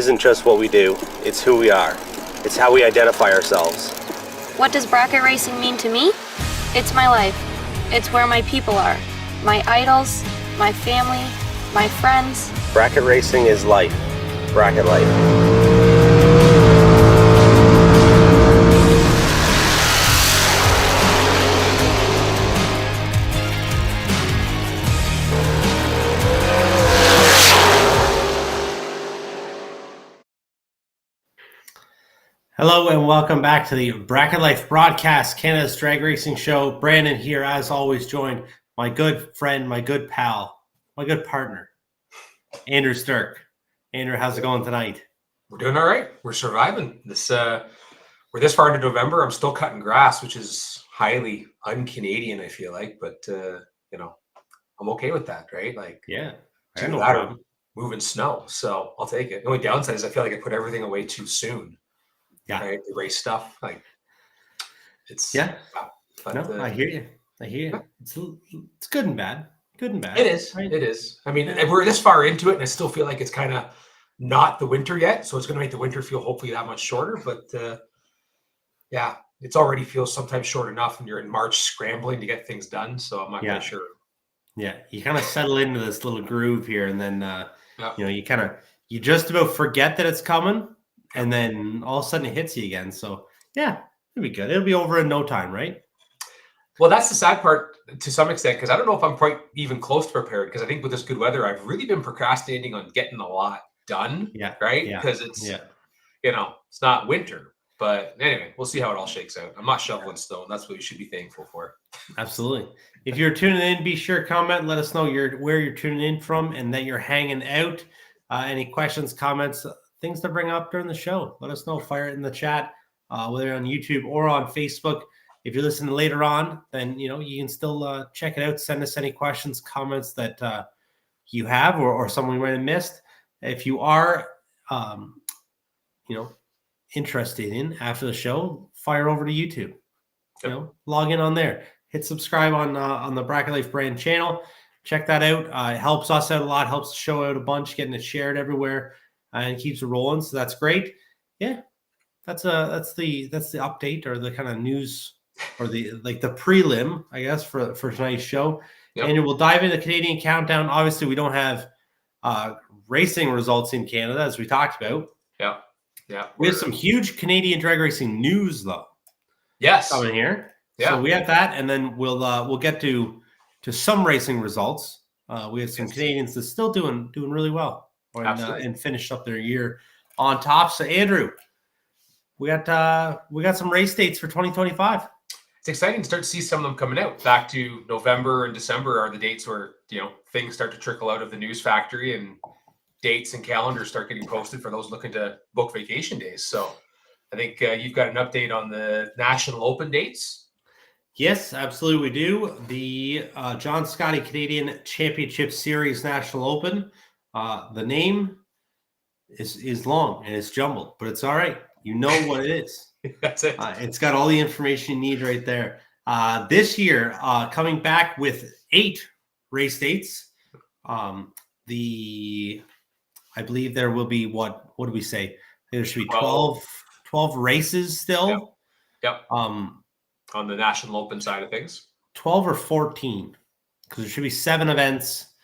isn't just what we do, it's who we are. It's how we identify ourselves. What does bracket racing mean to me? It's my life. It's where my people are. My idols, my family, my friends. Bracket racing is life. Bracket life. Hello and welcome back to the Bracket Life broadcast, Canada's drag racing show. Brandon here, as always, joined my good friend, my good pal, my good partner, Andrew Stirk. Andrew, how's it going tonight? We're doing all right. We're surviving. We're this far into November. I'm still cutting grass, which is highly un-Canadian, I feel like, but I'm okay with that, right? Like, yeah, no problem. Moving snow, so I'll take it. The only downside is I feel like I put everything away too soon. Yeah, right. The race stuff, like it's But, I hear you. Yeah. It's good and bad. Good and bad. It is. Right? It is. I mean, we're this far into it, and I still feel like it's kind of not the winter yet, so it's going to make the winter feel hopefully that much shorter. But it's already feels sometimes short enough when you're in March scrambling to get things done. So I'm not really sure. Yeah, you kind of settle into this little groove here, and then you just about forget that it's coming. And then all of a sudden it hits you again. So, yeah, it'll be good. It'll be over in no time, right? Well, that's the sad part to some extent, because I don't know if I'm quite even close to prepared, because I think with this good weather, I've really been procrastinating on getting a lot done, right? Because it's, it's not winter. But anyway, we'll see how it all shakes out. I'm not shoveling stone. That's what you should be thankful for. Absolutely. If you're tuning in, be sure to comment. Let us know where you're tuning in from and that you're hanging out. Any questions, comments, things to bring up during the show, let us know. Fire it in the chat, whether on YouTube or on Facebook. If you're listening later on, then you can still check it out. Send us any questions, comments that you have or something we might have missed. If you are interested in after the show, fire over to YouTube. Log in on there, hit subscribe on the Bracket Life brand channel. Check that out. It helps us out a lot, helps the show out a bunch, getting it shared everywhere. And keeps it rolling, so that's great. Yeah, that's the update or the kind of news or the prelim, I guess, for tonight's show. Yep. And we'll dive into the Canadian countdown. Obviously, we don't have racing results in Canada, as we talked about. Yeah. We have some huge Canadian drag racing news, though. Yes, coming here. Yeah. So we have that, and then we'll get to some racing results. We have some Canadians that's still doing really well. And finished up their year on top. So Andrew, we got some race dates for 2025. It's exciting to start to see some of them coming out. Back to November and December are the dates where things start to trickle out of the news factory and dates and calendars start getting posted for those looking to book vacation days. So I think you've got an update on the National Open dates. Yes, absolutely, we do. The John Scotty Canadian Championship Series National Open. The name is long and it's jumbled, but it's all right. You know what it is. That's it. It's got all the information you need right there. This year, coming back with 8 race dates. I believe there will be what do we say? There should be 12 races still. Yep. On the National Open side of things. 12 or 14, because there should be 7 events.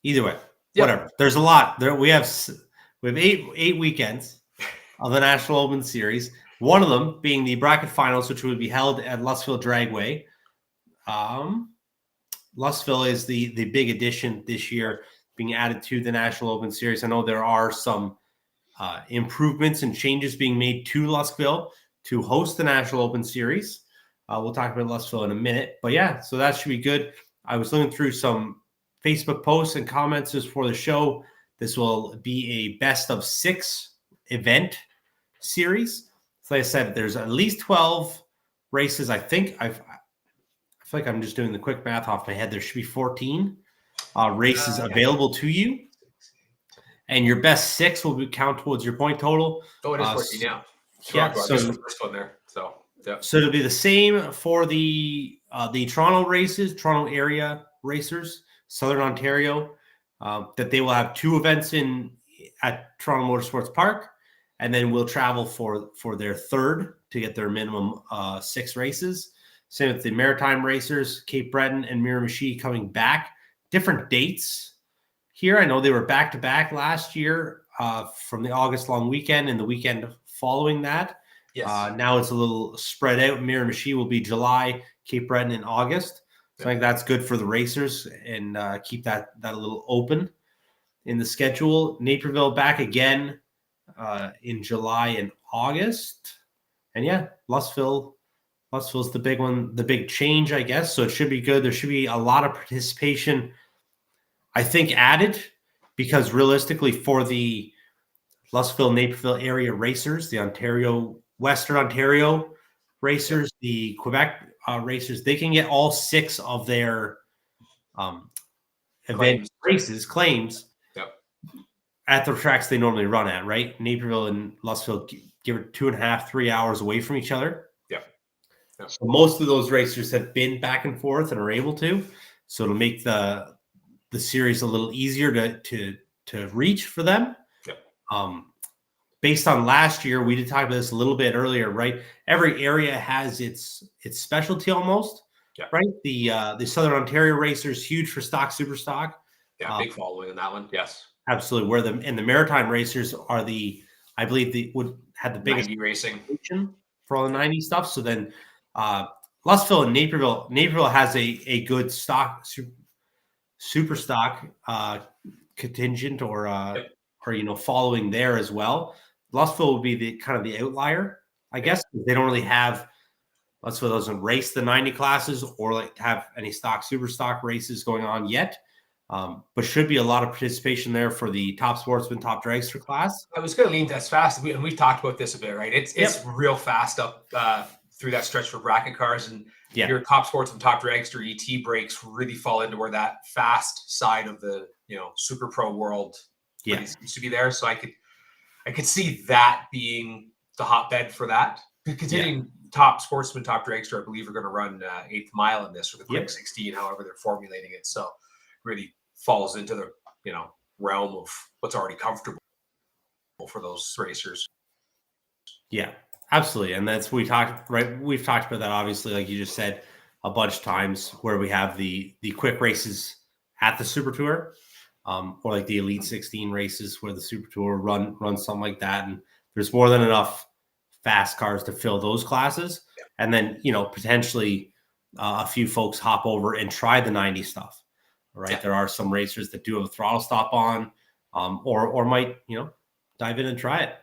Either way. Whatever. There's a lot. We have 8 weekends of the National Open Series. One of them being the bracket finals, which would be held at Lustville Dragway. Lustville is the big addition this year, being added to the National Open Series. I know there are some improvements and changes being made to Lustville to host the National Open Series. We'll talk about Lustville in a minute, but yeah, so that should be good. I was looking through some Facebook posts and comments just for the show. This will be a best of 6 event series. So like I said, there's at least 12 races. I feel like I'm just doing the quick math off my head. There should be 14 races available to you. And your best 6 will count towards your point total. Oh, it is 14 now. So the first one there. So it'll be the same for the Toronto races, Toronto area racers, Southern Ontario, that they will have 2 events in at Toronto Motorsports Park, and then we'll travel for their third to get their minimum 6 races. Same with the Maritime Racers, Cape Breton and Miramichi coming back. Different dates here. I know they were back-to-back last year from the August long weekend and the weekend following that. Yes. Now it's a little spread out. Miramichi will be July, Cape Breton in August. So I think that's good for the racers and keep that a little open in the schedule. Naperville back again in July and August. And yeah, Louisville's the big one, the big change, I guess. So it should be good. There should be a lot of participation, I think, added, because realistically for the Louisville, Naperville area racers, the Western Ontario racers, the Quebec racers, they can get all 6 of their event claims at the tracks they normally run at, right? Naperville and Louisville give it 2.5, 3 hours away from each other. So most of those racers have been back and forth and are able to. So it'll make the series a little easier to reach for them. Based on last year, we did talk about this a little bit earlier, right? Every area has its specialty almost, right? The Southern Ontario racers, huge for stock, super stock. Yeah, big following in that one. Yes, absolutely. Where the Maritime racers are I believe had the biggest 90 racing for all the 90 stuff. So then Louisville and Naperville has a good stock, super stock contingent or following there as well. Louisville would be the kind of the outlier, I guess. They don't really have, Louisville doesn't race the 90 classes or like have any stock, super stock races going on yet. But should be a lot of participation there for the top sportsman, top dragster class. I was going to lean as fast, and we've talked about this a bit, right? It's real fast up through that stretch for bracket cars, and your top sportsman, top dragster ET breaks really fall into where that fast side of the super pro world seems to be there. So I could see that being the hotbed for that. Continuing top sportsman, top dragster, I believe, are going to run 8th mile in this, or the quick 16, however they're formulating it. So really falls into the realm of what's already comfortable for those racers. Yeah, absolutely. And that's we've talked about that, obviously, like you just said, a bunch of times, where we have the quick races at the Super Tour, or like the Elite 16 races where the Super Tour run something like that, and there's more than enough fast cars to fill those classes. And then potentially a few folks hop over and try the 90 stuff. Right, there are some racers that do have a throttle stop on, or might dive in and try it.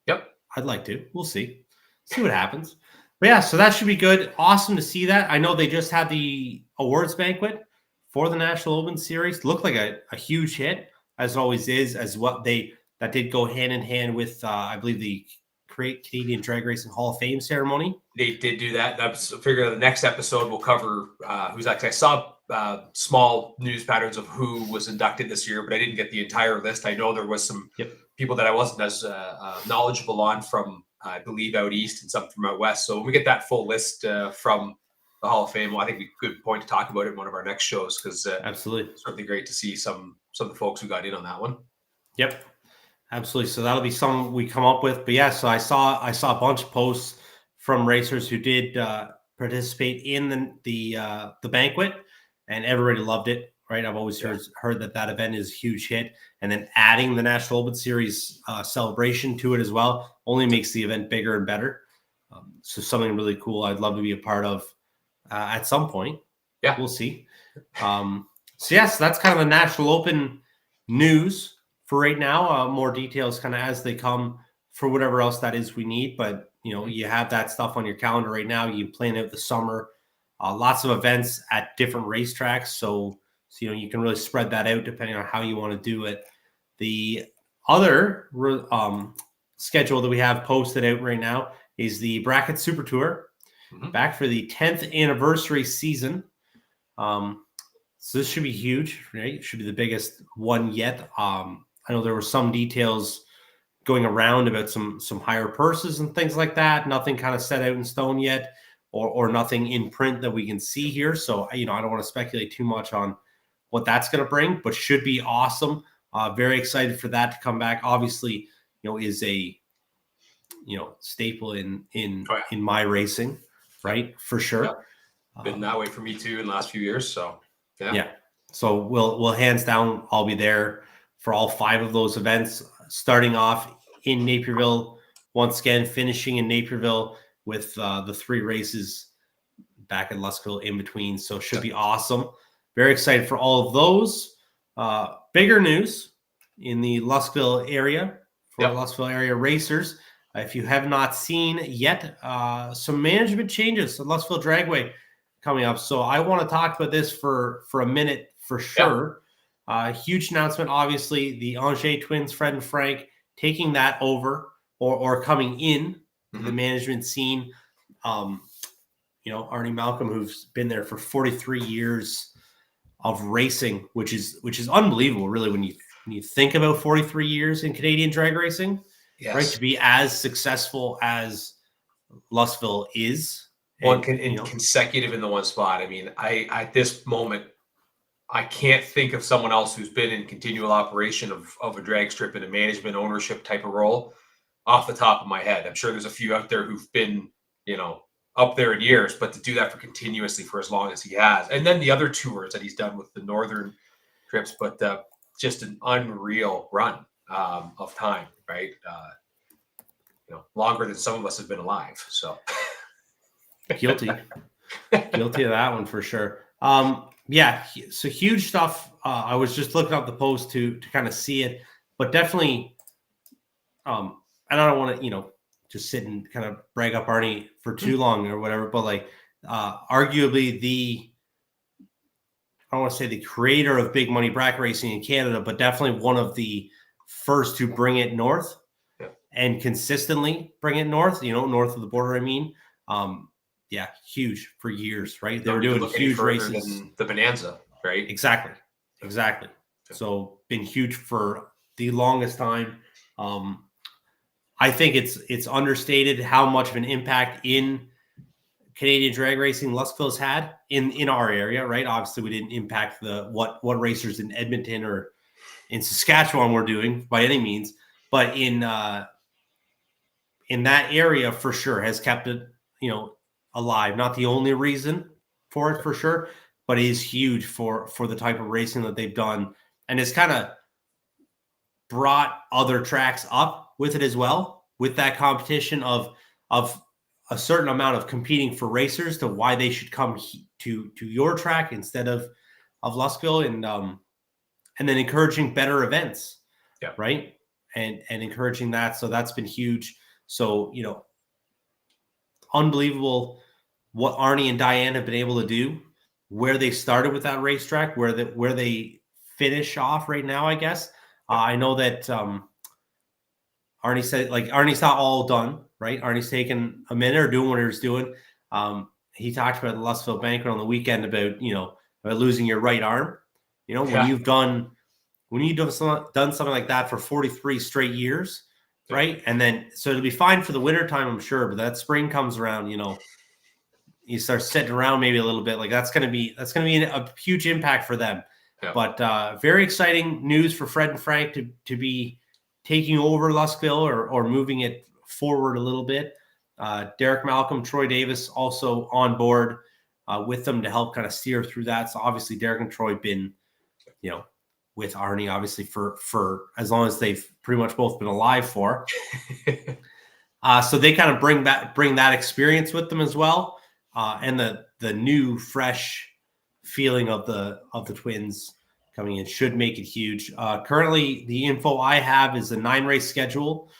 Yep, I'd like to. We'll see what happens. But yeah, so that should be good. Awesome to see that. I know they just had the awards banquet for the National Open Series. Looked like a huge hit, as always is. That did go hand in hand with I believe the Canadian Drag Racing Hall of Fame ceremony. They did do that. I figure the next episode will cover who's actually. I saw small news patterns of who was inducted this year, but I didn't get the entire list. I know there was some people that I wasn't as knowledgeable on from, I believe, out east and some from out west. So when we get that full list from the Hall of Fame, I think we good point to talk about it in one of our next shows, because absolutely, it's certainly great to see some of the folks who got in on that one. Yep, absolutely. So that'll be something we come up with. But yeah, so I saw a bunch of posts from racers who did participate in the banquet. And everybody loved it, right? I've always heard that event is a huge hit. And then adding the National Open Series celebration to it as well only makes the event bigger and better. So something really cool I'd love to be a part of at some point. Yeah, we'll see. So yes, that's kind of the National Open news for right now. More details kind of as they come for whatever else that is we need. But, you have that stuff on your calendar right now. You plan out the summer. Lots of events at different racetracks, so you can really spread that out depending on how you want to do it. The other schedule that we have posted out right now is the Bracket Super Tour, back for the 10th anniversary season. So this should be huge, right? It should be the biggest one yet. I know there were some details going around about some higher purses and things like that. Nothing kind of set out in stone yet. Or nothing in print that we can see here. So, I don't want to speculate too much on what that's going to bring, but should be awesome. Very excited for that to come back. Obviously, is a staple in my racing, right? For sure. Yeah. Been that way for me too in the last few years. So yeah. So we'll hands down, I'll be there for all 5 of those events, starting off in Naperville once again, finishing in Naperville with the 3 races back in Luskville in between. So it should be awesome. Very excited for all of those. Bigger news in the Luskville area for Luskville area racers. If you have not seen yet, some management changes at Luskville Dragway coming up. So I want to talk about this for a minute for sure. Huge announcement, obviously, the Angers twins, Fred and Frank, taking that over or coming in to the management scene. Arnie Malcolm, who's been there for 43 years of racing, which is unbelievable, really, when you think about 43 years in Canadian drag racing, right? To be as successful as Luskville is, consecutive in the one spot. I mean, at this moment, I can't think of someone else who's been in continual operation of a drag strip in a management ownership type of role off the top of my head. I'm sure there's a few out there who've been, up there in years, but to do that for continuously for as long as he has. And then the other tours that he's done with the Northern trips, but just an unreal run of time, right? Longer than some of us have been alive. So guilty of that one for sure. So huge stuff. I was just looking up the post to kind of see it, but definitely, and I don't want to, just sit and kind of brag up Arnie for too long or whatever, but arguably I don't want to say the creator of big money bracket racing in Canada, but definitely one of the first to bring it north and consistently bring it north, north of the border. I mean, huge for years, right? They were doing huge races. The Bonanza, right? Exactly. So been huge for the longest time. I think it's understated how much of an impact in Canadian drag racing Luskville's had in our area, right? Obviously, we didn't impact what racers in Edmonton or in Saskatchewan were doing by any means, but in that area for sure has kept it, alive. Not the only reason for it for sure, but it is huge for the type of racing that they've done, and it's kind of brought other tracks up with it as well, with that competition of a certain amount of competing for racers to why they should come to your track instead of Luskville, and then encouraging better events, right? And encouraging that. So that's been huge. So, unbelievable what Arnie and Diane have been able to do, where they started with that racetrack, where they finish off right now, I guess. I know that Arnie said, Arnie's not all done, right? Arnie's taking a minute or doing what he was doing. He talked about the Luskville banquet on the weekend about losing your right arm. When you've done something like that for 43 straight years, right? And then so it'll be fine for the winter time, I'm sure, but that spring comes around, you start sitting around maybe a little bit. That's gonna be a huge impact for them. Yeah. But very exciting news for Fred and Frank to be taking over Luskville or moving it forward a little bit. Derek Malcolm, Troy Davis also on board with them to help kind of steer through that. So obviously Derek and Troy been, with Arnie obviously for as long as they've pretty much both been alive for. So they kind of bring that experience with them as well, and the new fresh feeling of the twins coming in should make it huge. Currently, the info I have is a 9-race schedule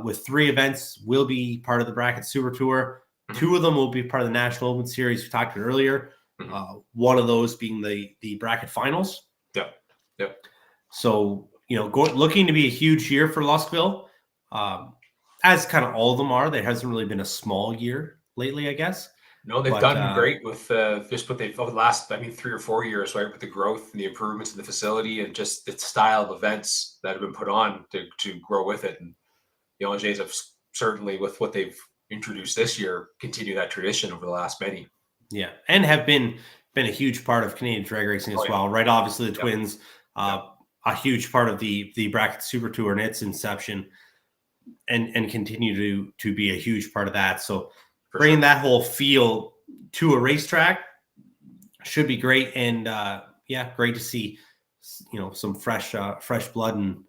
with 3 events will be part of the Bracket Super Tour. 2 of them will be part of the National Open Series we talked about earlier. One of those being the bracket finals. Yep. So, looking to be a huge year for Luskville, as kind of all of them are. There hasn't really been a small year lately, I guess. No, they've done great with just what they've over the last, 3 or 4 years, right? With the growth and the improvements in the facility and just the style of events that have been put on to grow with it. And the Angers have certainly, with what they've introduced this year, continue that tradition over the last many. Yeah, and have been a huge part of Canadian drag racing as well, right? Obviously, the twins. a huge part of the Bracket Super Tour and its inception, and continue to be a huge part of that. So bringing that whole feel to a racetrack should be great. And great to see, some fresh blood and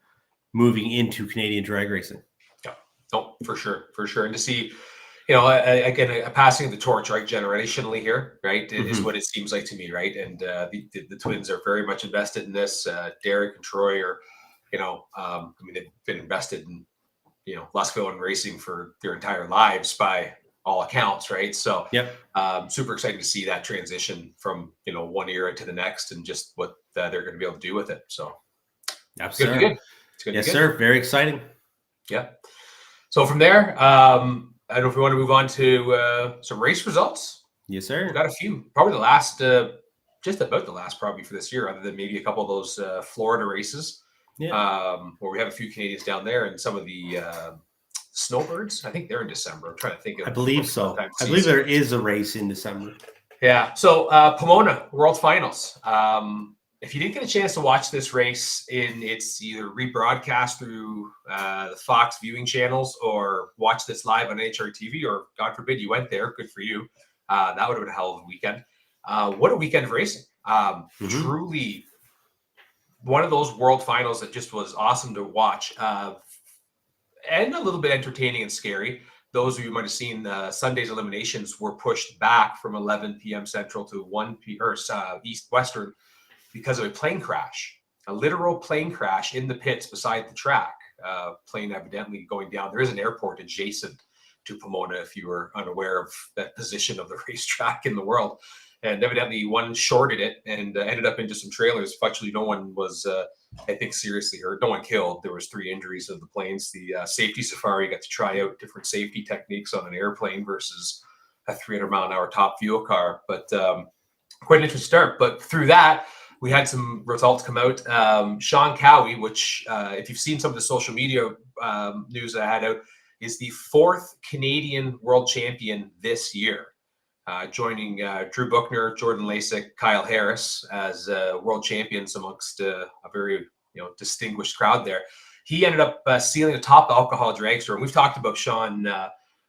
moving into Canadian drag racing. Yeah, no, for sure. And to see, again, a passing of the torch, right, generationally here, right, is what it seems like to me, right? And the twins are very much invested in this. Derek and Troy are, they've been invested in, Luskville and racing for their entire lives by all accounts, right? So, super excited to see that transition from, one era to the next, and just what they're going to be able to do with it. So, absolutely, good. It's good. Yes, sir. Very exciting. Yeah. So from there, I don't know if we want to move on to some race results. Yes, sir. We've got a few, probably the last, just about the last probably for this year, other than maybe a couple of those Florida races, where we have a few Canadians down there, and some of the snowbirds. I think they're in December. I'm trying to think of. I believe so. I believe there is a race in December. Yeah. So Pomona World Finals. If you didn't get a chance to watch this race in its either rebroadcast through the Fox viewing channels, or watch this live on NHRA TV, or God forbid you went there, good for you. That would have been a hell of a weekend. What a weekend of racing. Truly one of those world finals that just was awesome to watch, and a little bit entertaining and scary. Those of you who might have seen Sunday's eliminations were pushed back from 11 p.m. Central to 1 p.m. or East Western, because of a plane crash, a literal plane crash in the pits beside the track. Plane evidently going down. There is an airport adjacent to Pomona, if you were unaware of that position of the racetrack in the world. And evidently one shorted it and ended up into some trailers. Fortunately, no one was, I think, seriously hurt. No one killed. There was 3 injuries of the planes. The safety safari got to try out different safety techniques on an airplane versus a 300-mile-an-hour top fuel car. But quite an interesting start. But through that, we had some results come out. Sean Cowie, which if you've seen some of the social media news that I had out, is the 4th Canadian world champion this year, joining Drew Buchner, Jordan Lasik, Kyle Harris as world champions amongst a very distinguished crowd there. He ended up sealing a top alcohol dragster, and we've talked about Sean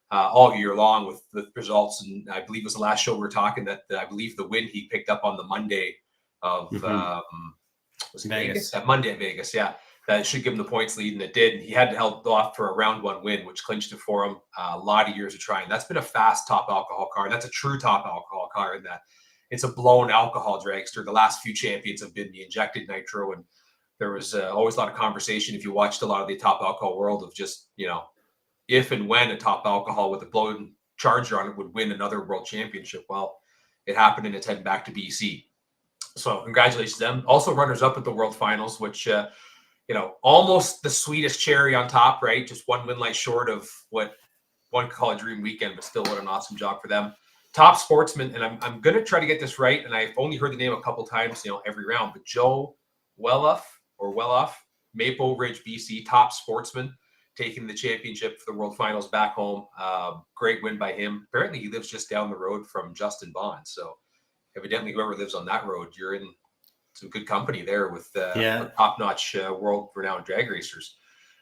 all year long with the results. And I believe it was the last show we were talking that I believe the win he picked up on the Monday of was it Vegas? Monday at Vegas, yeah. That should give him the points lead, and it did. And he had to hold off for a round 1 win, which clinched it for him. A lot of years of trying. That's been a fast top alcohol car. And that's a true top alcohol car in that it's a blown alcohol dragster. The last few champions have been the injected nitro, and there was always a lot of conversation if you watched a lot of the top alcohol world of just, if and when a top alcohol with a blown Charger on it would win another world championship. Well, it happened, and it's heading back to BC. So congratulations to them. Also runners up at the World Finals, which, almost the sweetest cherry on top, right? Just 1 win light short of what one could call a dream weekend, but still what an awesome job for them. Top sportsman, and I'm going to try to get this right, and I've only heard the name a couple times, every round, but Joe Welloff, Maple Ridge, BC, top sportsman, taking the championship for the World Finals back home. Great win by him. Apparently he lives just down the road from Justin Bond, so evidently whoever lives on that road, you're in some good company there with top-notch world-renowned drag racers.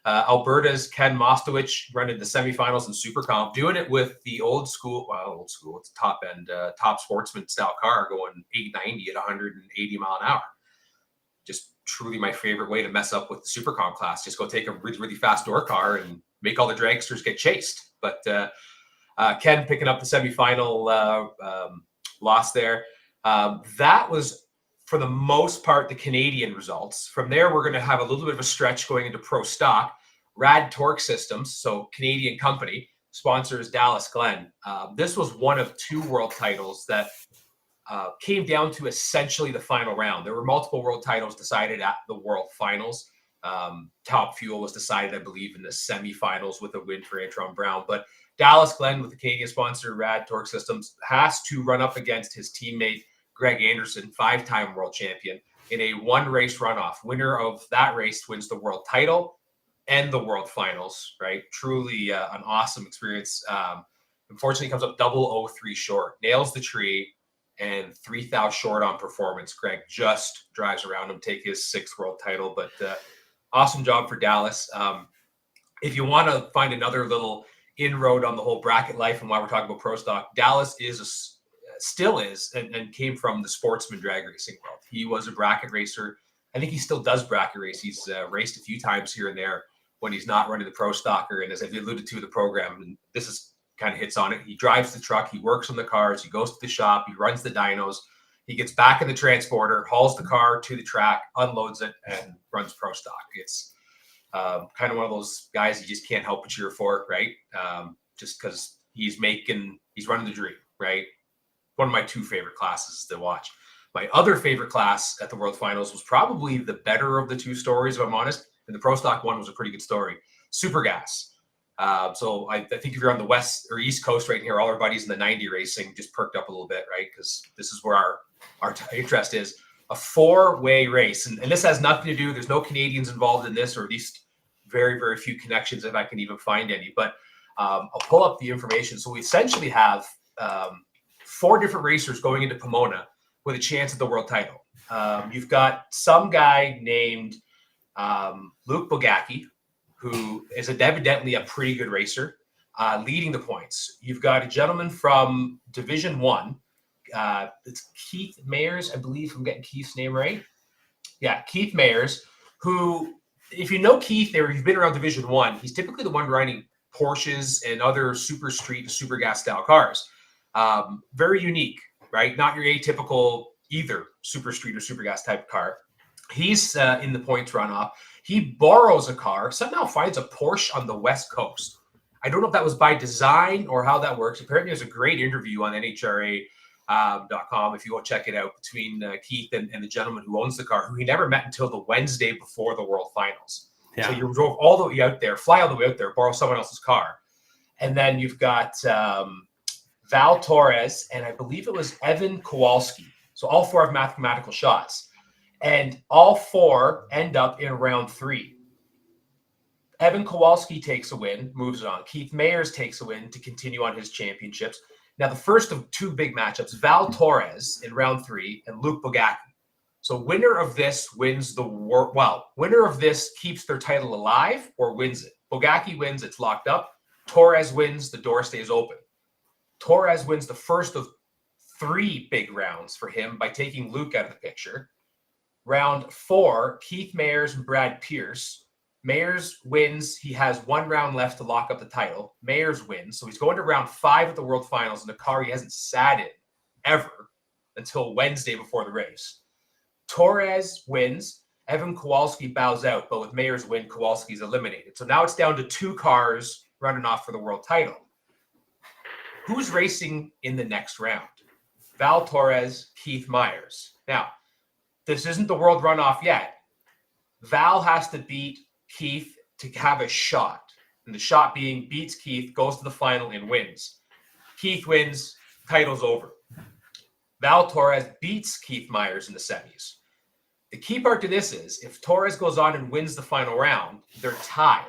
Alberta's Ken Mostowich running the semifinals in Super Comp, doing it with the old school, it's top-end, top sportsman style car going 890 at 180 mile an hour. Just truly my favorite way to mess up with the Super Comp class. Just go take a really, really fast door car and make all the dragsters get chased. But Ken picking up the semifinal loss there. That was, for the most part, the Canadian results. From there, we're going to have a little bit of a stretch going into pro stock. Rad Torque Systems, so Canadian company, sponsors Dallas Glen. This was one of 2 world titles that came down to essentially the final round. There were multiple world titles decided at the World Finals. Top Fuel was decided, I believe, in the semifinals with a win for Antron Brown. But Dallas Glen, with the Canadian sponsor Rad Torque Systems, has to run up against his teammate Greg Anderson, 5-time world champion, in a 1-race runoff. Winner of that race wins the world title and the World Finals, right? Truly an awesome experience. Unfortunately, comes up 0.003 short. Nails the tree. and 3 thou short on performance. Greg just drives around him, take his 6th world title. But awesome job for Dallas. If you want to find another little inroad on the whole bracket life and why we're talking about pro stock, Dallas still is and came from the sportsman drag racing world. He was a bracket racer. I think he still does bracket race. He's raced a few times here and there when he's not running the pro stocker. And as I've alluded to in the program, and this is kind of hits on it, he drives the truck, he works on the cars, he goes to the shop, he runs the dynos, he gets back in the transporter, hauls the car to the track, unloads it, and runs pro stock. It's kind of one of those guys you just can't help but cheer for, right? Just because he's running the dream, right? One of my 2 favorite classes to watch. My other favorite class at the World Finals was probably the better of the 2 stories, if I'm honest. And the Pro Stock one was a pretty good story. Super Gas. So I think if you're on the West or East Coast right here, all our buddies in the 90 racing just perked up a little bit, right? Because this is where our interest is. A 4-way race. And this has nothing to do, there's no Canadians involved in this, or at least very, very few connections if I can even find any. But I'll pull up the information. So we essentially have 4 different racers going into Pomona with a chance at the world title. You've got some guy named Luke Bogacki, who is evidently a pretty good racer, leading the points. You've got a gentleman from Division 1. It's Keith Mayers, I believe I'm getting Keith's name right. Yeah, Keith Mayers, who, if you know Keith or you've been around Division 1, he's typically the one riding Porsches and other super street, super gas style cars. Very unique, right? Not your atypical either super street or super gas type car. He's in the points runoff. He borrows a car, somehow finds a Porsche on the West Coast. I don't know if that was by design or how that works. Apparently, there's a great interview on NHRA.com if you go check it out between Keith and the gentleman who owns the car, who he never met until the Wednesday before the World Finals. Yeah. So you drove all the way out there, fly all the way out there, borrow someone else's car. And then you've got Val Torres, and I believe it was Evan Kowalski. So all 4 have mathematical shots. And all 4 end up in round 3. Evan Kowalski takes a win, moves on. Keith Mayers takes a win to continue on his championships. Now, the first of 2 big matchups, Val Torres in round 3 and Luke Bogacki. So winner of this wins the war. Well, winner of this keeps their title alive or wins it. Bogacki wins, it's locked up. Torres wins, the door stays open. Torres wins the first of 3 big rounds for him by taking Luke out of the picture. Round 4, Keith Mayers and Brad Pierce. Mayers wins. He has 1 round left to lock up the title. Mayers wins. So he's going to round 5 at the World Finals in a car he hasn't sat in ever until Wednesday before the race. Torres wins. Evan Kowalski bows out, but with Mayers' win, Kowalski's eliminated. So now it's down to 2 cars running off for the world title. Who's racing in the next round? Val Torres, Keith Mayers. Now, this isn't the world runoff yet. Val has to beat Keith to have a shot. And the shot being beats Keith, goes to the final and wins. Keith wins, title's over. Val Torres beats Keith Mayers in the semis. The key part to this is if Torres goes on and wins the final round, they're tied.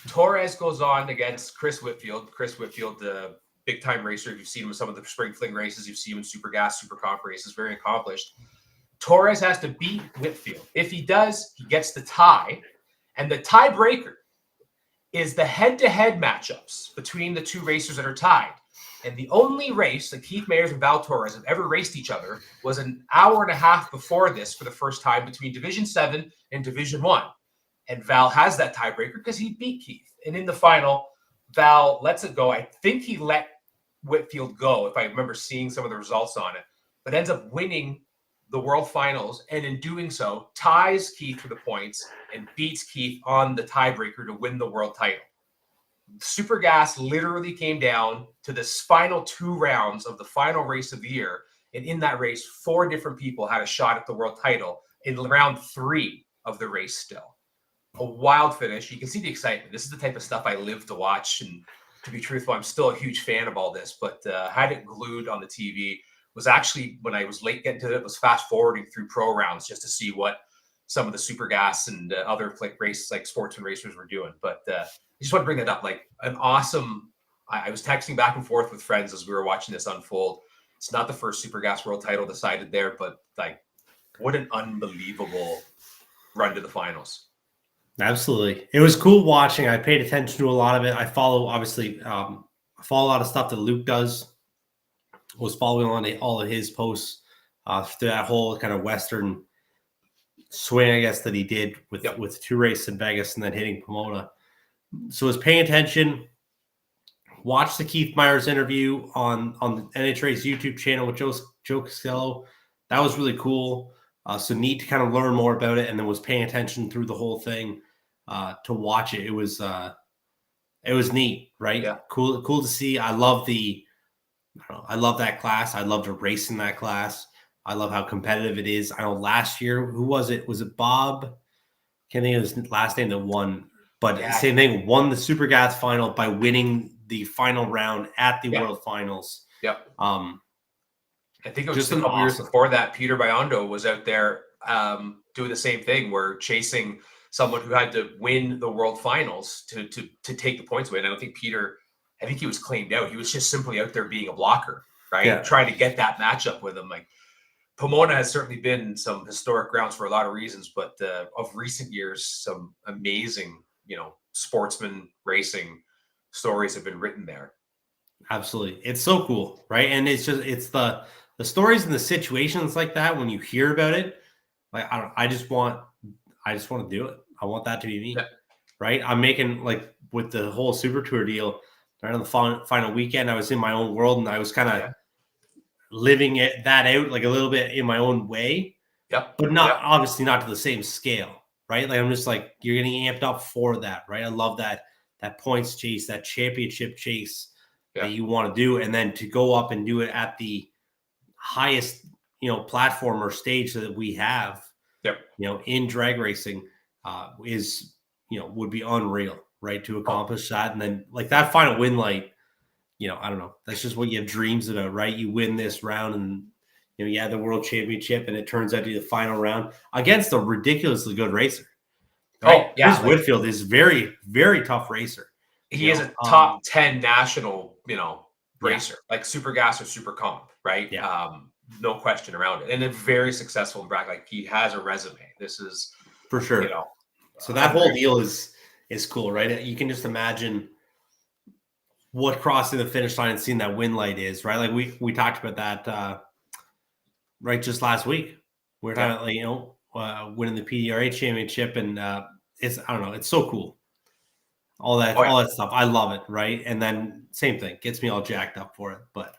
Torres goes on against Chris Whitfield. Chris Whitfield, the big-time racer. If you've seen him in some of the spring fling races, you've seen him in super gas, super comp races, very accomplished. Torres has to beat Whitfield. If he does, he gets the tie. And the tiebreaker is the head-to-head matchups between the 2 racers that are tied. And the only race that Keith Mayers and Val Torres have ever raced each other was an hour and a half before this for the first time between Division 7 and Division 1. And Val has that tiebreaker because he beat Keith. And in the final, Val lets it go. I think he let Whitfield go, if I remember seeing some of the results on it, but ends up winning the World Finals, and in doing so, ties Keith for the points and beats Keith on the tiebreaker to win the world title. Super Gas literally came down to the final 2 rounds of the final race of the year, and in that race, 4 different people had a shot at the world title in round 3 of the race still. A wild finish. You can see the excitement. This is the type of stuff I live to watch, and to be truthful, I'm still a huge fan of all this, but had it glued on the TV. Was actually, when I was late getting to it, was fast forwarding through pro rounds just to see what some of the super gas and other races like sportsman racers were doing. But I just want to bring that up, like an awesome, I was texting back and forth with friends as we were watching this unfold. It's not the first Super Gas World title decided there, but like, what an unbelievable run to the finals. Absolutely. It was cool watching. I paid attention to a lot of it. I follow, obviously, I follow a lot of stuff that Luke does. Was following on all of his posts through that whole kind of Western swing, I guess, that he did with 2 races in Vegas and then hitting Pomona. So I was paying attention. Watched the Keith Myers interview on NHRA's YouTube channel with Joe Costello. That was really cool. So neat to kind of learn more about it, and then was paying attention through the whole thing to watch it. It was neat, right? Yeah. Cool to see. I love that class. I love to race in that class. I love how competitive it is. I know last year, who was it? Was it Bob? Can't think of his last name that won, but same thing. Won the Super Gas final by winning the final round at the World Finals. Yep. I think it was just a couple years before that, Peter Biondo was out there doing the same thing, where chasing someone who had to win the World Finals to take the points away. And I don't think he was claimed out. He was just simply out there being a blocker, right? Yeah. Trying to get that matchup with him. Like, Pomona has certainly been some historic grounds for a lot of reasons, but of recent years, some amazing, sportsman racing stories have been written there. Absolutely. It's so cool, right? And it's the stories and the situations like that when you hear about it, like I just want to do it. I want that to be me. Yeah. Right? I'm making, like, with the whole Super Tour deal, right on the final weekend, I was in my own world and I was kind of living that out like a little bit in my own way. Yep. But obviously not to the same scale, right? Like, I'm just like, you're getting amped up for that, right? I love that points chase, that championship chase that you want to do, and then to go up and do it at the highest, platform or stage that we have, in drag racing, is, would be unreal, right? To accomplish that. And then, like, that final win light, I don't know. That's just what you have dreams about, right? You win this round and, you have the world championship, and it turns out to be the final round against a ridiculously good racer. Right? Chris Whitfield is very, very tough racer. He is a top 10 national, racer, like Super Gas or Super Comp, right? Yeah. No question around it. And a very successful in drag. Like, he has a resume. This is for sure. So that whole deal is cool, right? You can just imagine what crossing the finish line and seeing that win light is, right? Like, we talked about that right just last week. We're talking about, winning the PDRA championship, and it's, I don't know, it's so cool. All that stuff. I love it, right? And then same thing, gets me all jacked up for it. But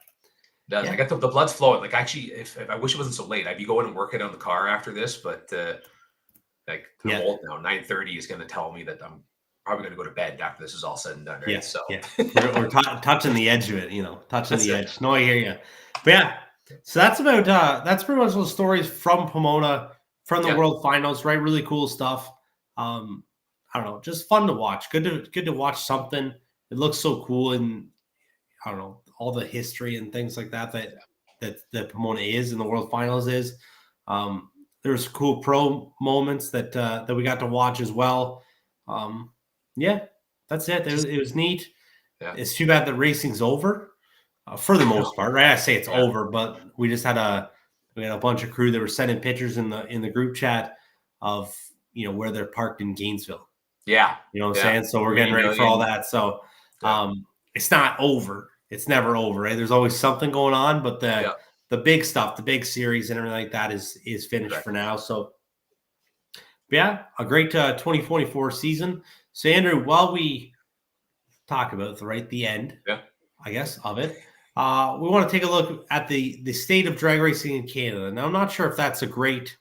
I got the blood's flowing. Like, actually, if I wish it wasn't so late, I'd be going and working on the car after this. But I'm old now. 9:30 is going to tell me that I'm probably going to go to bed after this is all said and done. Right? So we're touching the edge of it, touching the edge. No, I hear you. But so that's about that's pretty much those stories from Pomona, from the World Finals, right? Really cool stuff. I don't know, just fun to watch. Good to watch something. It looks so cool, and I don't know, all the history and things like that Pomona is, and the World Finals is. There's cool pro moments that we got to watch as well. That's it. It was neat. Yeah. It's too bad that racing's over for the most part, right? I say it's over, but we just had a bunch of crew that were sending pictures in the group chat of where they're parked in Gainesville. Yeah. You know what I'm saying? So we're getting ready for all that. So it's not over. It's never over, right? There's always something going on, but the big stuff, the big series and everything like that is finished for now. So a great 2024 season. So Andrew, while we talk about the end, I guess, of it, we want to take a look at the state of drag racing in Canada. Now, I'm not sure if that's a great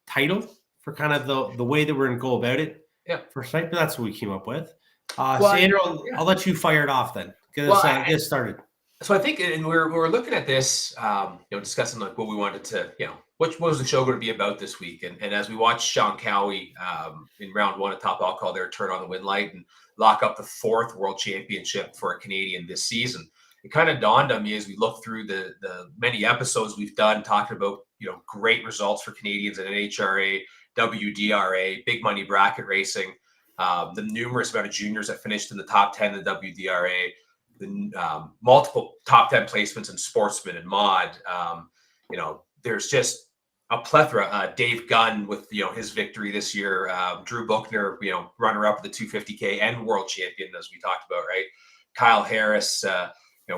title for kind of the way that we're going to go about it. Yeah, first night, but that's what we came up with. So Andrew, I'll let you fire it off then. Get us started. So I think, and we're looking at this, discussing like what we wanted to, what was the show going to be about this week? And as we watched Sean Cowie in round one at Top Alcohol there turn on the win light and lock up the 4th world championship for a Canadian this season, it kind of dawned on me as we looked through the many episodes we've done talking about, great results for Canadians at NHRA, WDRA, big money bracket racing, the numerous amount of juniors that finished in the top 10 of the WDRA, the multiple top 10 placements in Sportsman and Mod. There's just a plethora. Dave Gunn with his victory this year. Drew Buchner, runner up the 250K and world champion, as we talked about, right? Kyle Harris.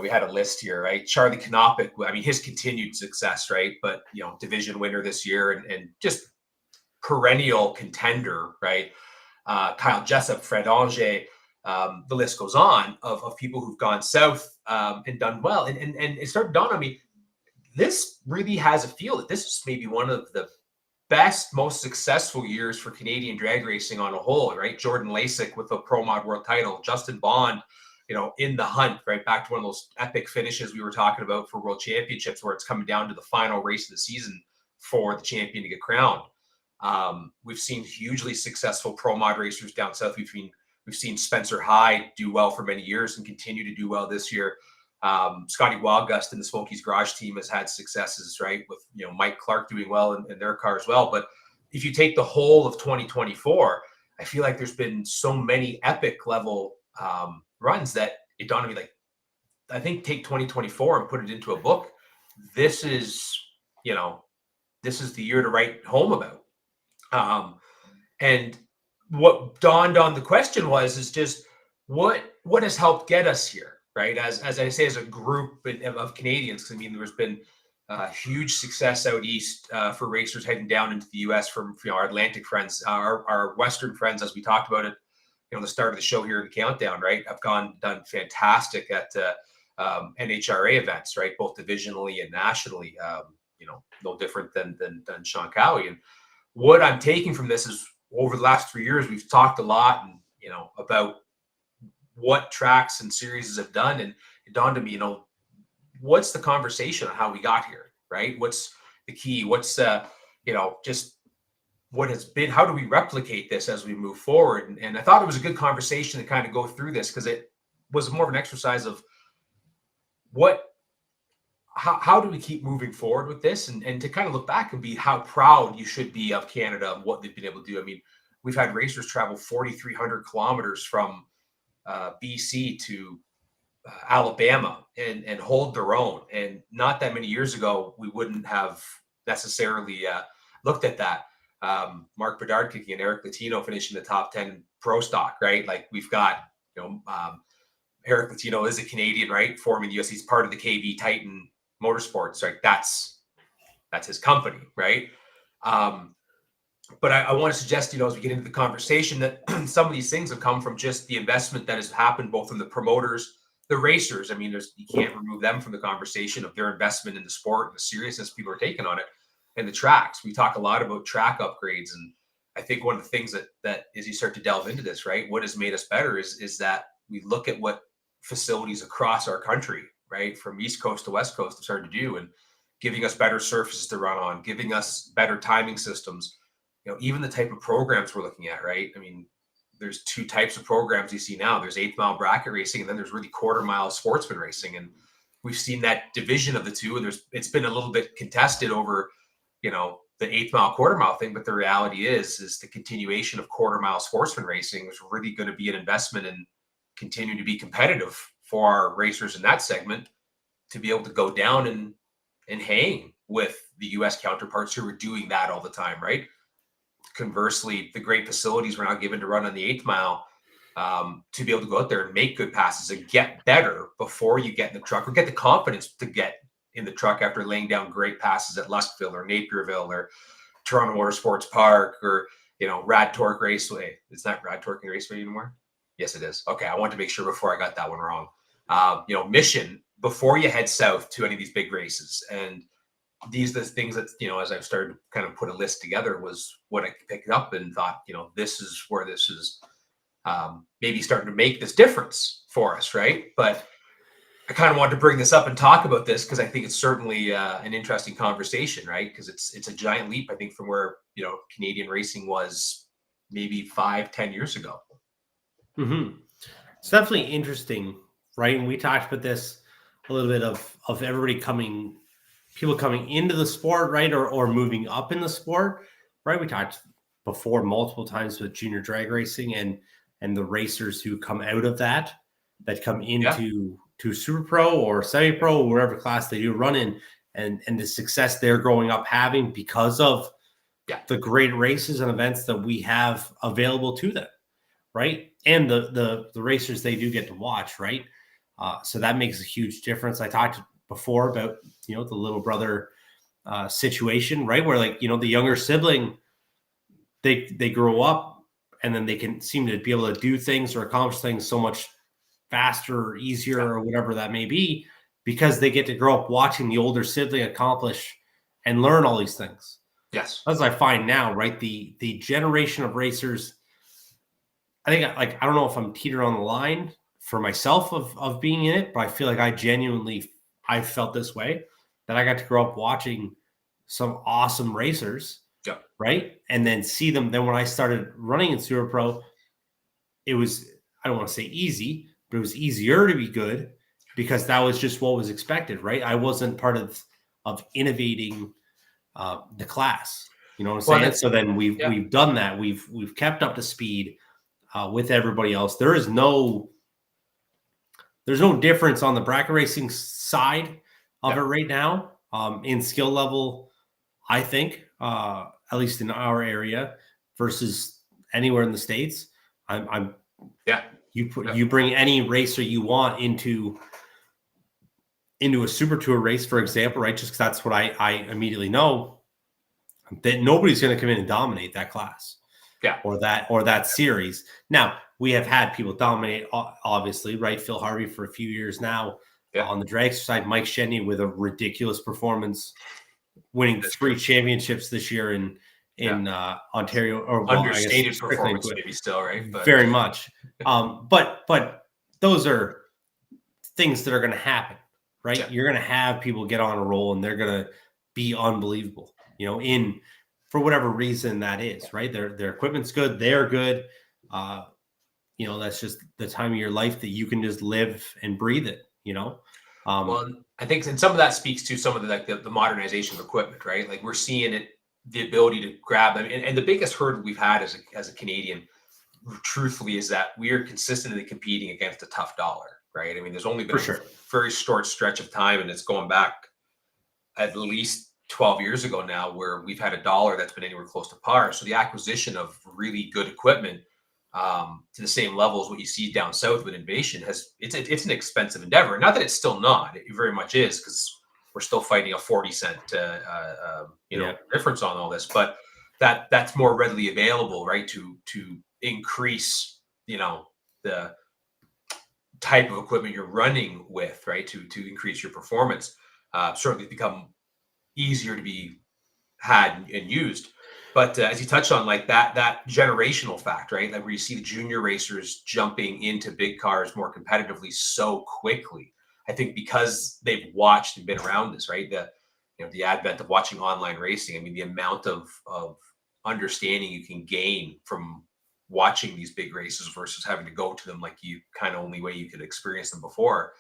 We had a list here, right? Charlie Knopic, I mean, his continued success, right? But division winner this year and just perennial contender, right? Kyle Jessup, Fred Anger. The list goes on of people who've gone south and done well. And it started dawn on me, this really has a feel that this is maybe one of the best, most successful years for Canadian drag racing on a whole, right? Jordan Lasik with the Pro Mod World title, Justin Bond, in the hunt, right? Back to one of those epic finishes we were talking about for World Championships, where it's coming down to the final race of the season for the champion to get crowned. We've seen hugely successful Pro Mod racers down south. We've seen Spencer Hyde do well for many years and continue to do well this year. Scotty Wildgust and the Smokies Garage team has had successes, right? With, Mike Clark doing well in their car as well. But if you take the whole of 2024, I feel like there's been so many epic level runs that it dawned on me, like, I think take 2024 and put it into a book. This is the year to write home about. And what dawned on the question is just what has helped get us here, right? As I say, as a group of Canadians, because I mean, there's been huge success out east for racers heading down into the U.S. from our Atlantic friends, our Western friends, as we talked about it, the start of the show here in the countdown, right? Have done fantastic at NHRA events, right? Both divisionally and nationally. No different than Sean Cowie. And what I'm taking from this is, over the last 3 years, we've talked a lot and about what tracks and series have done, and it dawned on me, what's the conversation on how we got here, right? What's the key? What's just what has been? How do we replicate this as we move forward? And I thought it was a good conversation to kind of go through this, because it was more of an exercise of how do we keep moving forward with this, and to kind of look back and be how proud you should be of Canada and what they've been able to do. I mean, we've had racers travel 4,300 kilometers from BC to Alabama and hold their own. And not that many years ago, we wouldn't have necessarily looked at that. Mark Bedard kicking and Eric Latino finishing the top 10 pro stock, right? Like, we've got, Eric Latino is a Canadian, right? Forming the US. He's part of the KV Titan Motorsports, right? That's his company, right? But I want to suggest, as we get into the conversation, that some of these things have come from just the investment that has happened both from the promoters, the racers. I mean, you can't remove them from the conversation of their investment in the sport and the seriousness people are taking on it, and the tracks. We talk a lot about track upgrades, and I think one of the things that as you start to delve into this, right, what has made us better is that we look at what facilities across our country, right, from East Coast to West Coast, have started to do, and giving us better surfaces to run on, giving us better timing systems. Even the type of programs we're looking at, right? I mean, there's two types of programs you see now. There's 8th mile bracket racing, and then there's really quarter mile sportsman racing. And we've seen that division of the two, and it's been a little bit contested over, the 8th mile, quarter mile thing. But the reality is the continuation of quarter mile sportsman racing is really going to be an investment in continuing to be competitive for our racers in that segment, to be able to go down and hang with the US counterparts who are doing that all the time, right? Conversely, the great facilities we're now given to run on the 8th mile, to be able to go out there and make good passes and get better before you get in the truck, or get the confidence to get in the truck after laying down great passes at Luskville or Napierville or Toronto Motorsports Park or, Rad Torque Raceway. It's not Rad Torque Raceway anymore? Yes, it is. Okay, I wanted to make sure before I got that one wrong. Mission, before you head south to any of these big races. And these are the things that, as I've started to kind of put a list together, was what I picked up and thought, this is where this is maybe starting to make this difference for us, right? But I kind of wanted to bring this up and talk about this because I think it's certainly an interesting conversation, right? Because it's a giant leap, I think, from where, Canadian racing was maybe 5-10 years ago. Mm-hmm. It's definitely interesting, right? And we talked about this a little bit of everybody people coming into the sport, right? Or moving up in the sport, right? We talked before multiple times with junior drag racing and the racers who come out of that come into to Super Pro or Semi Pro or whatever class they do run in, and the success they're growing up having because of the great races and events that we have available to them, right? And the racers they do get to watch, right? So that makes a huge difference. I talked before about, the little brother situation, right? Where like, the younger sibling, they grow up and then they can seem to be able to do things or accomplish things so much faster or easier or whatever that may be, because they get to grow up watching the older sibling accomplish and learn all these things. Yes. As I find now, right? The generation of racers, I think, like, I don't know if I'm teeter on the line for myself of being in it, but I feel like I felt this way, that I got to grow up watching some awesome racers, right? And then see them. Then when I started running in Super Pro, it was, I don't want to say easy, but it was easier to be good because that was just what was expected, right? I wasn't part of innovating the class. You know what I'm saying? So then we've done that. We've kept up to speed with everybody else. There's no difference on the bracket racing side of it right now in skill level, I think, at least in our area versus anywhere in the States. You bring any racer you want into a Super Tour race, for example, right? Just because that's what I immediately know, that nobody's going to come in and dominate that class. Or that series. Now, we have had people dominate, obviously, right? Phil Harvey for a few years now. On the drag side, Mike Shenny with a ridiculous performance, winning 3 championships this year in Ontario. Or understated performance, maybe still, right? But very much. But those are things that are going to happen, right? You're going to have people get on a roll, and they're going to be unbelievable. For whatever reason that is, right? Their equipment's good. They're good. That's just the time of your life that you can just live and breathe it, Well, I think, and some of that speaks to some of the modernization of equipment, right? Like we're seeing it, the ability to grab them. And the biggest hurdle we've had as a Canadian, truthfully, is that we are consistently competing against a tough dollar, right? I mean, there's only been a very short stretch of time, and it's going back at least 12 years ago now, where we've had a dollar that's been anywhere close to par. So the acquisition of really good equipment to the same level as what you see down south with Innovation it's an expensive endeavor. Not that it's still not, it very much is, because we're still fighting a 40-cent difference on all this, but that's more readily available, right? To increase, the type of equipment you're running with, right? To increase your performance. Certainly become easier to be had and used. But as you touched on, like that generational fact, right? Like where you see the junior racers jumping into big cars more competitively so quickly. I think because they've watched and been around this, right? The advent of watching online racing. I mean, the amount of understanding you can gain from watching these big races versus having to go to them, like you kind of only way you could experience them before.